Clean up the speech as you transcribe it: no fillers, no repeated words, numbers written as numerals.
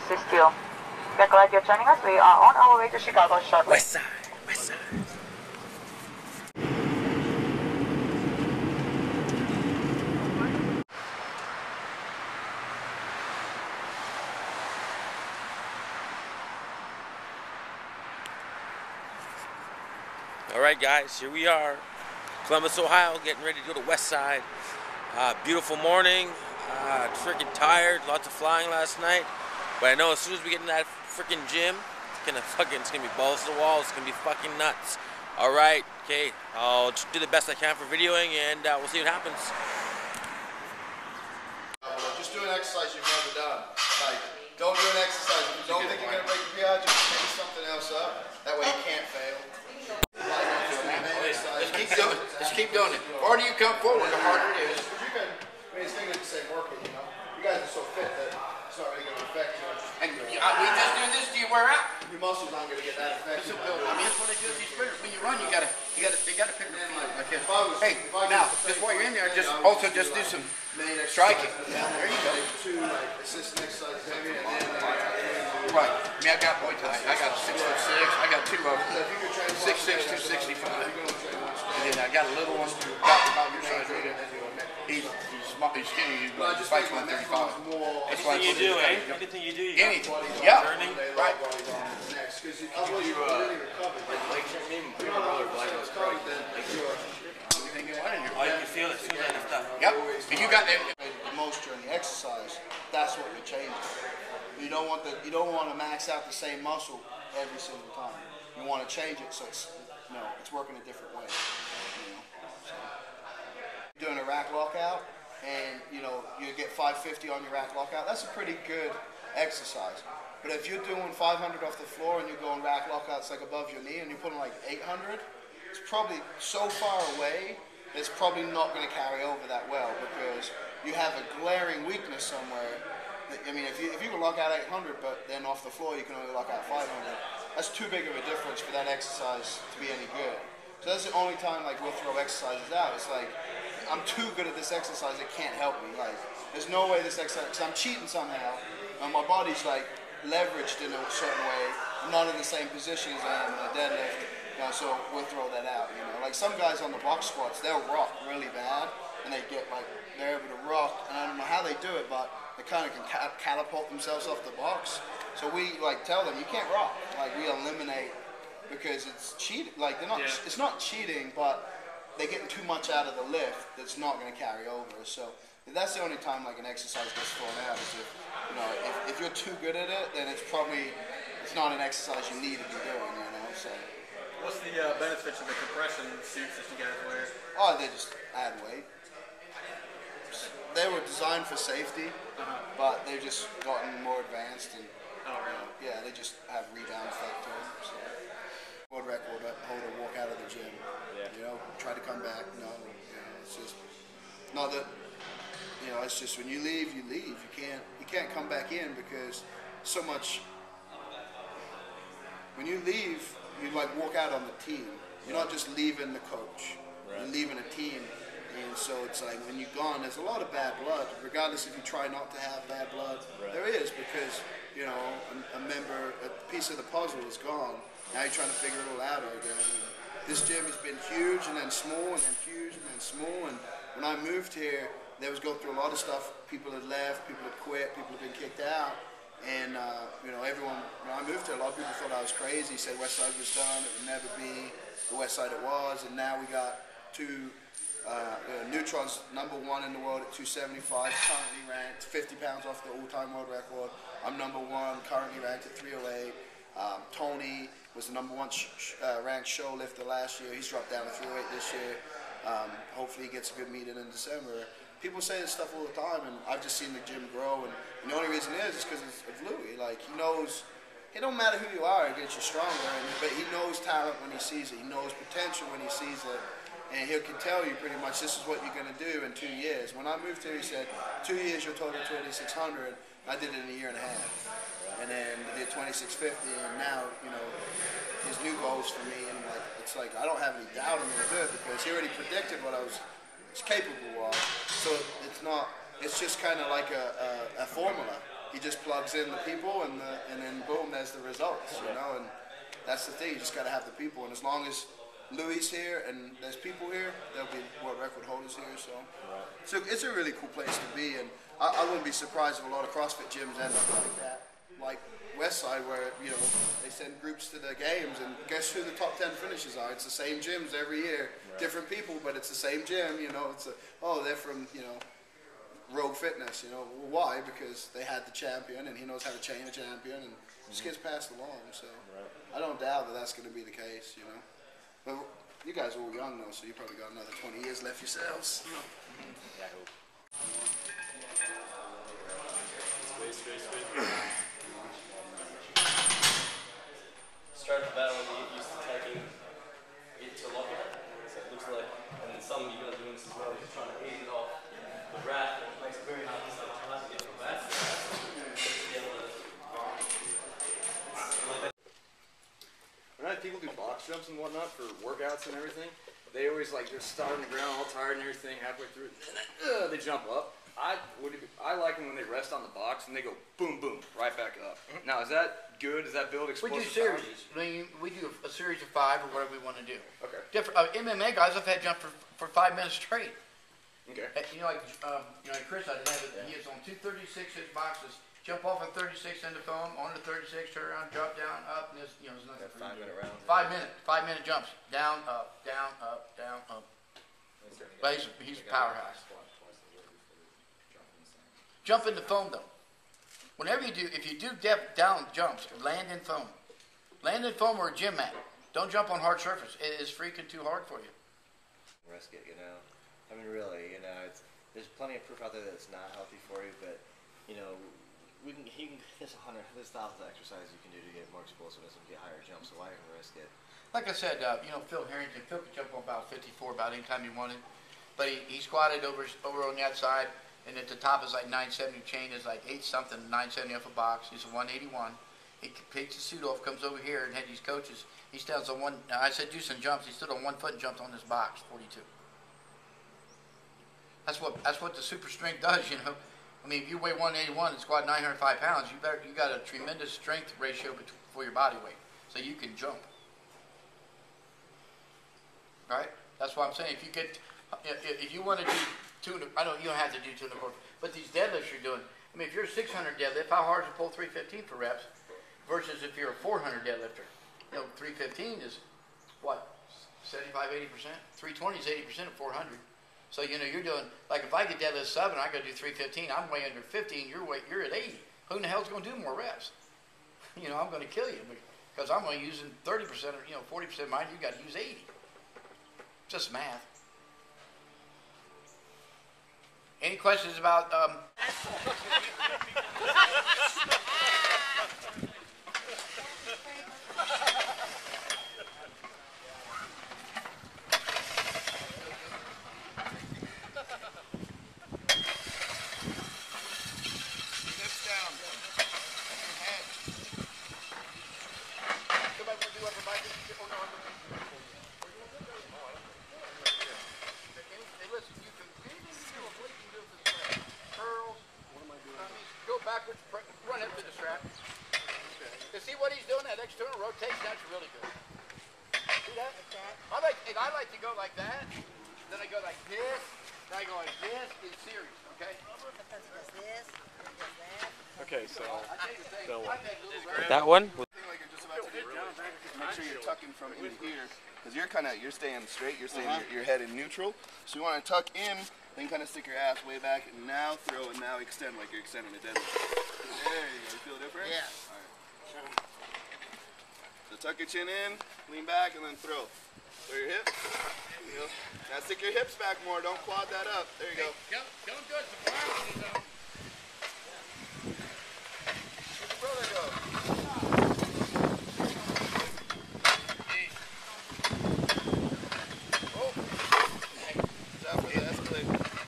assist you. We're glad you're joining us. We are on our way to Chicago shortly. West side, west side. Alright guys, here we are, Columbus, Ohio, getting ready to go to West Side. Beautiful morning, freaking tired, lots of flying last night. But I know as soon as we get in that freaking gym, it's gonna be balls to the wall, it's gonna be fucking nuts. Alright, okay, I'll just do the best I can for videoing and we'll see what happens. Just do an exercise you've never done. Like, don't do an exercise. If you don't think you're gonna break your PR, just make something else up. That way you can't fail. Just keep doing it. The harder you come forward, the harder it is. You can, it's thinking the same working, you know. You guys are so fit that it's not really going to affect you. And we just do this, do you wear out? Your muscles aren't going to get that affected. I mean, that's what they do with these sprinters. When you run, they gotta pick up the like this. Hey, now, just while you're in there, just do some striking. Yeah, there you go. Two assistant exercises every day. Right. I mean, I got I got a 6'6". I got two of them. 6'6", 265. And then I got a little one, about your size right there. He's skinny, he's fights 135. That's why Anything you do, eh? Anything you do, you anything. Yeah. Turning. Right. Anything you want in here. Oh, you can feel it as soon as I stop. Yep. And you got that. The most during the exercise, that's what you're changing. You don't want to max out the same muscle every single time. You want to change it so it's working a different way. So, doing a rack lockout, and you get 550 on your rack lockout. That's a pretty good exercise. But if you're doing 500 off the floor and you're going rack lockouts like above your knee and you're putting like 800, it's probably so far away that it's probably not going to carry over that well because you have a glaring weakness somewhere. I mean, if you can lock out 800, but then off the floor you can only lock out 500, that's too big of a difference for that exercise to be any good. So that's the only time like we'll throw exercises out. It's like, I'm too good at this exercise, it can't help me. Like, there's no way this exercise, because I'm cheating somehow, and my body's like leveraged in a certain way, not in the same position as I am in a deadlift. So we'll throw that out. Like some guys on the box squats, they'll rock really bad, and they're able to rock, and I don't know how they do it, but they kind of can catapult themselves off the box. So we tell them you can't rock. Like we eliminate because it's cheating. Like they're not. Yeah. It's not cheating, but they're getting too much out of the lift that's not going to carry over. So that's the only time like an exercise gets thrown out. Is if you're too good at it, then it's not an exercise you need to be doing. So. What's the benefits of the compression suits that you guys wear? Oh, they just add weight. They were designed for safety, but they've just gotten more advanced and yeah, they just have rebound effect to them. So, world record holder walk out of the gym, try to come back. No, it's just not that. It's just when you leave, you leave. You can't come back in because so much. When you leave, you walk out on the team. You're not just leaving the coach. Right. You're leaving a team. And so it's like when you're gone, there's a lot of bad blood. Regardless if you try not to have bad blood, there is because a member, a piece of the puzzle is gone. Now you're trying to figure it all out again. This gym has been huge and then small and then huge and then small. And when I moved here, they was going through a lot of stuff. People had left, people had quit, people had been kicked out. And everyone, when I moved here, a lot of people thought I was crazy. Said Westside was done, it would never be the Westside it was. And now we got two. Neutron's #1 in the world at 275, currently ranked 50 pounds off the all-time world record. I'm #1, currently ranked at 308. Tony was the #1 ranked show lifter last year. He's dropped down to 308 this year. Hopefully he gets a good meeting in December. People say this stuff all the time, and I've just seen the gym grow. And the only reason is because of Louis. Like, he knows, it don't matter who you are, it gets you stronger. But he knows talent when he sees it. He knows potential when he sees it. And he can tell you pretty much this is what you're going to do in 2 years. When I moved here, he said, 2 years you'll total 2,600. I did it in a year and a half. And then I did 2,650. And now, his new goals for me, and it's like I don't have any doubt I'm going to do it because he already predicted what I was capable of. So it's not. It's just kind of like a formula. he just plugs in the people, and then boom, there's the results, you know. And that's the thing. You just got to have the people, and as long as Louis here and there's people here, there'll be world record holders here. So it's a really cool place to be, and I wouldn't be surprised if a lot of CrossFit gyms end up like that, like Westside, where they send groups to the games, and guess who the top 10 finishers are? It's the same gyms every year, different people, but it's the same gym. You know, it's they're from Rogue Fitness. You know, well, why? Because they had the champion, and he knows how to train a champion, and just gets passed along. So I don't doubt that that's going to be the case. You know, but you guys are all young though, so you probably got another 20 years left yourselves. Yeah, I hope. Start the battle when you get used to taking it to lock it. So it looks like, and then some of you guys are doing this as well, you're trying to ease it off the wrap, and it makes it very hard to get the back. When I have people do box jumps and whatnot for workouts and everything, they always like just start on the ground all tired and everything halfway through, and then they jump up. I like them when they rest on the box and they go boom, boom, right back up. Now, is that good? Does that build explosive? We do series. We do a series of 5 or whatever we want to do. Okay. Different MMA guys have had jump for 5 minutes straight. Okay. Like Chris, I didn't have it. He is on 2 36-inch boxes. Jump off at 36 into foam, on to 36, turn around, drop down, up, and this, there's nothing. 5 minute rounds. 5 minute jumps. Down, up, down, up, down, up. But he's a powerhouse. Jump into foam though. Whenever you do, if you do down jumps, land in foam. Land in foam or a gym mat. Don't jump on hard surface. It is freaking too hard for you. Risk it, I mean, really, there's plenty of proof out there that it's not healthy for you, but, there's thousands of exercises you can do to get more explosiveness and get higher jumps, so why even risk it? Like I said, Phil Harrington, Phil could jump on about 54 about any time he wanted, but he squatted over on the outside, and at the top is like 970, chain is like 8 something, 970 off a box. He's a 181. He takes his suit off, comes over here, and had these coaches. He stands on one. I said do some jumps. He stood on 1 foot and jumped on this box, 42. That's what the super strength does, I mean, if you weigh 181 and squat 905 pounds, you got a tremendous strength ratio for your body weight, so you can jump. Right? That's what I'm saying. If you want to do you don't have to do 200, but these deadlifts you're doing. I mean, if you're a 600 deadlift, how hard is to pull 315 for reps? Versus if you're a 400 deadlifter, 315 is what, 75, 80%. 320 is 80% of 400. So you're doing, like if I could deadlift 7, I got to do 315. I'm way under 15. You're at 80. Who in the hell's going to do more reps? I'm going to kill you because I'm only using 30% or 40% of mine. You got to use 80. Just math. Any questions about? Backwards, run up to the strap. You see what he's doing? That external rotation, that's really good. See that? I like to go like that. Then I go like this. Then I go like this in series. Okay. Okay, so That one? Make sure you're tucking from in here, because you're staying straight. You're staying your head in neutral. So you want to tuck in. Then kind of stick your ass way back, and now throw, and now extend like you're extending a deadlift. There you go. You feel different? Yeah. All right. So tuck your chin in, lean back, and then throw. Throw your hips. There you go. Now stick your hips back more. Don't quad that up. There you go. Don't do it.